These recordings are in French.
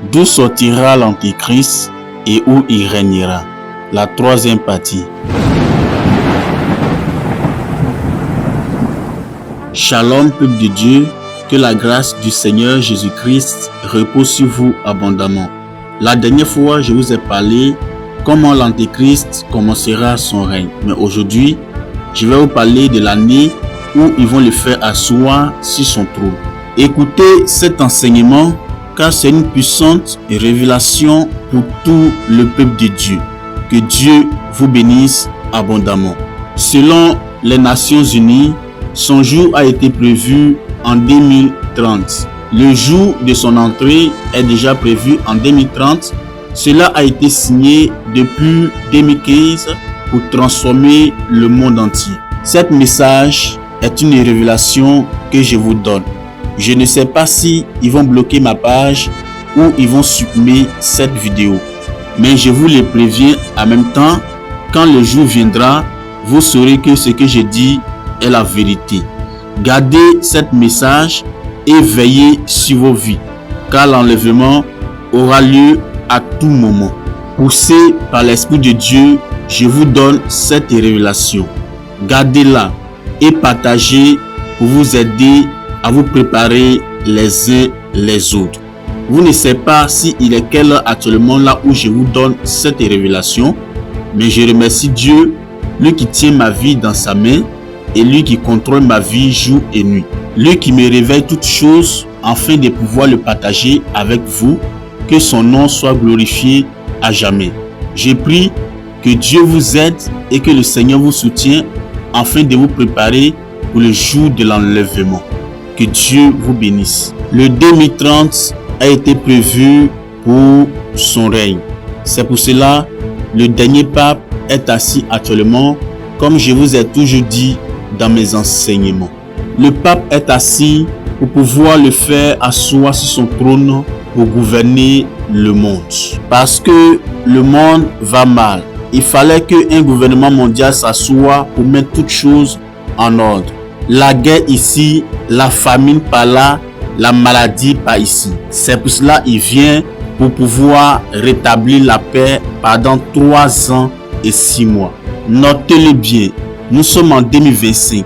D'où sortira l'Antéchrist et où il régnera? La troisième partie. Shalom, peuple de Dieu, que la grâce du Seigneur Jésus-Christ repose sur vous abondamment. La dernière fois, je vous ai parlé comment l'Antéchrist commencera son règne. Mais aujourd'hui, je vais vous parler de l'année où ils vont le faire asseoir sur son trône. Écoutez cet enseignement car c'est une puissante révélation pour tout le peuple de Dieu. Que Dieu vous bénisse abondamment. Selon les Nations Unies, son jour a été prévu en 2030. Le jour de son entrée est déjà prévu en 2030. Cela a été signé depuis 2015 pour transformer le monde entier. Cet message est une révélation que je vous donne. Je ne sais pas si ils vont bloquer ma page ou ils vont supprimer cette vidéo. Mais je vous le préviens en même temps, quand le jour viendra, vous saurez que ce que je dis est la vérité. Gardez ce message et veillez sur vos vies, car l'enlèvement aura lieu à tout moment. Poussé par l'Esprit de Dieu, je vous donne cette révélation. Gardez-la et partagez pour vous aider à vous préparer les uns les autres. Vous ne savez pas s'il est quelle heure actuellement là où je vous donne cette révélation, mais je remercie Dieu, lui qui tient ma vie dans sa main et lui qui contrôle ma vie jour et nuit. Lui qui me révèle toutes choses afin de pouvoir le partager avec vous, que son nom soit glorifié à jamais. Je prie que Dieu vous aide et que le Seigneur vous soutienne afin de vous préparer pour le jour de l'enlèvement. Que Dieu vous bénisse. Le 2030 a été prévu pour son règne. C'est pour cela le dernier pape est assis actuellement, comme je vous ai toujours dit dans mes enseignements. Le pape est assis pour pouvoir le faire asseoir sur son trône pour gouverner le monde. Parce que le monde va mal. Il fallait qu'un gouvernement mondial s'assoie pour mettre toutes choses en ordre. La guerre ici, la famine par là, la maladie par ici. C'est pour cela qu'il vient pour pouvoir rétablir la paix pendant 3 ans et 6 mois. Notez-le bien, nous sommes en 2025.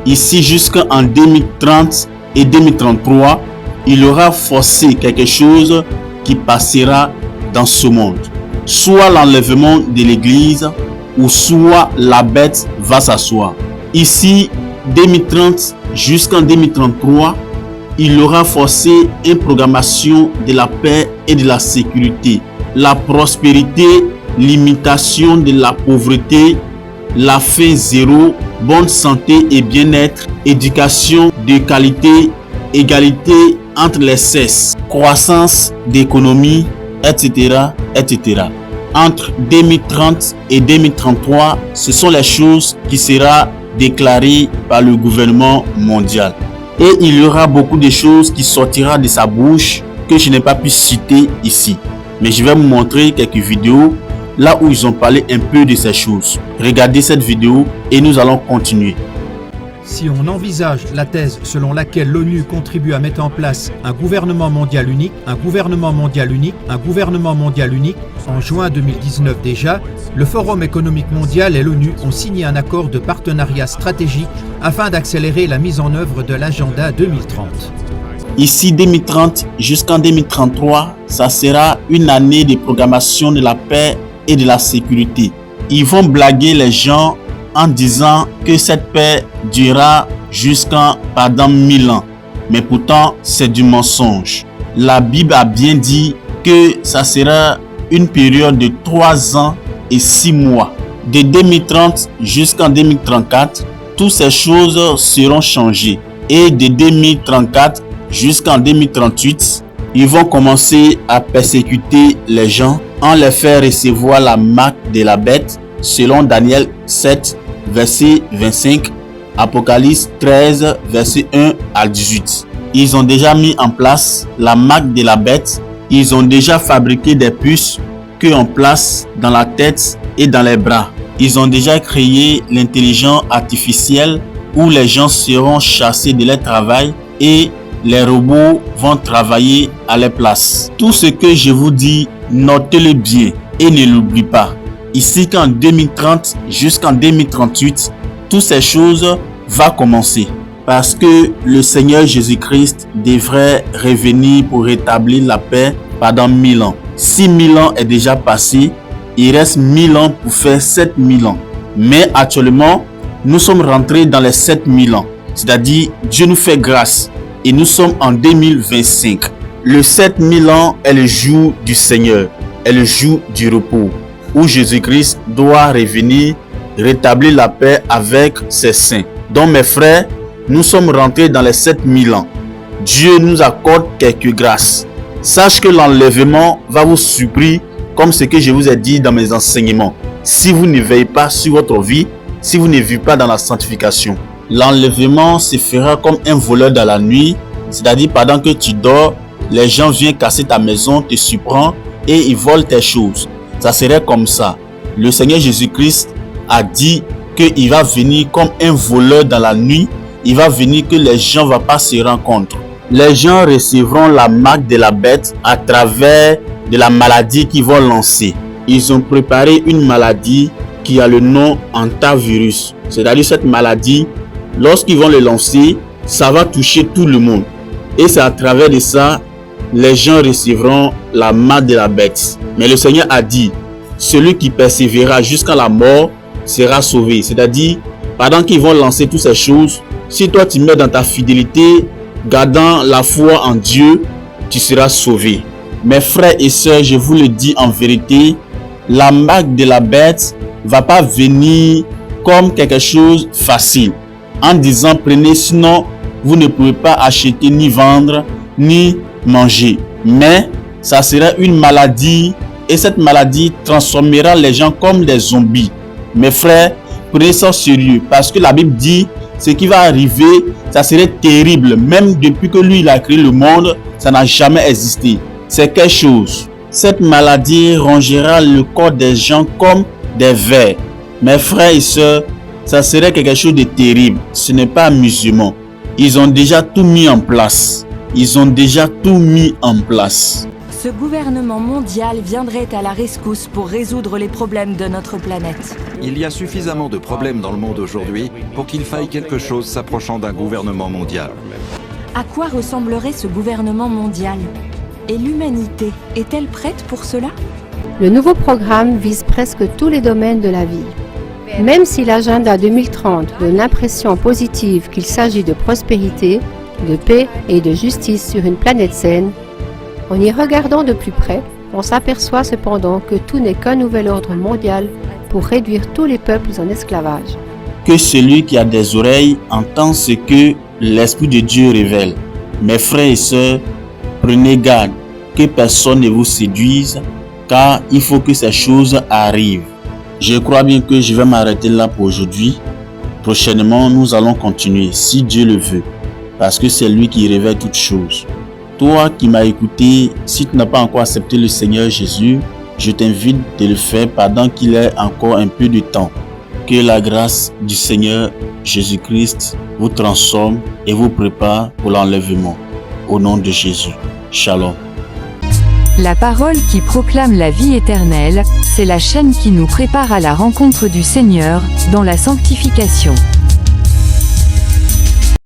Ici jusqu'en 2030 et 2033, il aura forcé quelque chose qui passera dans ce monde. Soit l'enlèvement de l'église ou soit la bête va s'asseoir. Ici, 2030 jusqu'en 2033, il aura forcé une programmation de la paix et de la sécurité, la prospérité, l'imitation de la pauvreté, la faim zéro, bonne santé et bien-être, éducation de qualité, égalité entre les sexes, croissance d'économie, etc., etc. Entre 2030 et 2033, ce sont les choses qui seront déclarées par le gouvernement mondial. Et il y aura beaucoup de choses qui sortiront de sa bouche que je n'ai pas pu citer ici. Mais je vais vous montrer quelques vidéos là où ils ont parlé un peu de ces choses. Regardez cette vidéo et nous allons continuer. Si on envisage la thèse selon laquelle l'ONU contribue à mettre en place un gouvernement mondial unique, en juin 2019 déjà, le Forum économique mondial et l'ONU ont signé un accord de partenariat stratégique afin d'accélérer la mise en œuvre de l'agenda 2030. Ici, 2030 jusqu'en 2033, ça sera une année de programmation de la paix et de la sécurité. Ils vont blaguer les gens en disant que cette paix durera pendant 1000 ans. Mais pourtant, c'est du mensonge. La Bible a bien dit que ça sera une période de 3 ans et 6 mois. De 2030 jusqu'en 2034, toutes ces choses seront changées. Et de 2034 jusqu'en 2038, ils vont commencer à persécuter les gens en les faire recevoir la marque de la bête selon Daniel 7, verset 25, Apocalypse 13, verset 1 à 18. Ils ont déjà mis en place la marque de la bête. Ils ont déjà fabriqué des puces qu'on place dans la tête et dans les bras. Ils ont déjà créé l'intelligence artificielle où les gens seront chassés de leur travail et les robots vont travailler à leur place. Tout ce que je vous dis, notez-le bien et ne l'oubliez pas. Ici qu'en 2030 jusqu'en 2038, toutes ces choses vont commencer. Parce que le Seigneur Jésus-Christ devrait revenir pour rétablir la paix pendant 1000 ans. 6000 ans est déjà passé, il reste 1000 ans pour faire 7000 ans. Mais actuellement, nous sommes rentrés dans les 7000 ans. C'est-à-dire, Dieu nous fait grâce et nous sommes en 2025. Le 7000 ans est le jour du Seigneur, est le jour du repos, où Jésus-Christ doit revenir, rétablir la paix avec ses saints. Donc mes frères, nous sommes rentrés dans les 7000 ans. Dieu nous accorde quelques grâces. Sache que l'enlèvement va vous surprendre comme ce que je vous ai dit dans mes enseignements. Si vous ne veillez pas sur votre vie, si vous ne vivez pas dans la sanctification. L'enlèvement se fera comme un voleur dans la nuit, c'est-à-dire pendant que tu dors, les gens viennent casser ta maison, te surprennent et ils volent tes choses. Ça serait comme ça. Le Seigneur Jésus-Christ a dit qu'il va venir comme un voleur dans la nuit. Il va venir que les gens ne vont pas se rencontrer. Les gens recevront la marque de la bête à travers de la maladie qu'ils vont lancer. Ils ont préparé une maladie qui a le nom hantavirus. C'est-à-dire cette maladie, lorsqu'ils vont le lancer, ça va toucher tout le monde. Et c'est à travers de ça, les gens recevront la marque de la bête. Mais le Seigneur a dit, celui qui persévérera jusqu'à la mort sera sauvé. C'est-à-dire, pendant qu'ils vont lancer toutes ces choses, si toi tu mets dans ta fidélité, gardant la foi en Dieu, tu seras sauvé. Mes frères et sœurs, je vous le dis en vérité, la marque de la bête va pas venir comme quelque chose facile. En disant prenez, sinon vous ne pouvez pas acheter ni vendre ni manger. Mais ça sera une maladie et cette maladie transformera les gens comme des zombies. Mes frères, prenez ça au sérieux parce que la Bible dit ce qui va arriver, ça serait terrible. Même depuis que lui il a créé le monde, ça n'a jamais existé. C'est quelque chose. Cette maladie rongera le corps des gens comme des vers. Mes frères et sœurs, ça serait quelque chose de terrible. Ce n'est pas amusement. Ils ont déjà tout mis en place. Ils ont déjà tout mis en place. Ce gouvernement mondial viendrait à la rescousse pour résoudre les problèmes de notre planète. Il y a suffisamment de problèmes dans le monde aujourd'hui pour qu'il faille quelque chose s'approchant d'un gouvernement mondial. À quoi ressemblerait ce gouvernement mondial ? Et l'humanité est-elle prête pour cela ? Le nouveau programme vise presque tous les domaines de la vie. Même si l'agenda 2030 donne l'impression positive qu'il s'agit de prospérité, de paix et de justice sur une planète saine, en y regardant de plus près, on s'aperçoit cependant que tout n'est qu'un nouvel ordre mondial pour réduire tous les peuples en esclavage. Que celui qui a des oreilles entende ce que l'Esprit de Dieu révèle. Mes frères et sœurs, prenez garde que personne ne vous séduise, car il faut que ces choses arrivent. Je crois bien que je vais m'arrêter là pour aujourd'hui. Prochainement, nous allons continuer, si Dieu le veut, parce que c'est lui qui révèle toutes choses. Toi qui m'as écouté, si tu n'as pas encore accepté le Seigneur Jésus, je t'invite de le faire pendant qu'il est encore un peu de temps. Que la grâce du Seigneur Jésus-Christ vous transforme et vous prépare pour l'enlèvement. Au nom de Jésus. Shalom. La parole qui proclame la vie éternelle, c'est la chaîne qui nous prépare à la rencontre du Seigneur, dans la sanctification.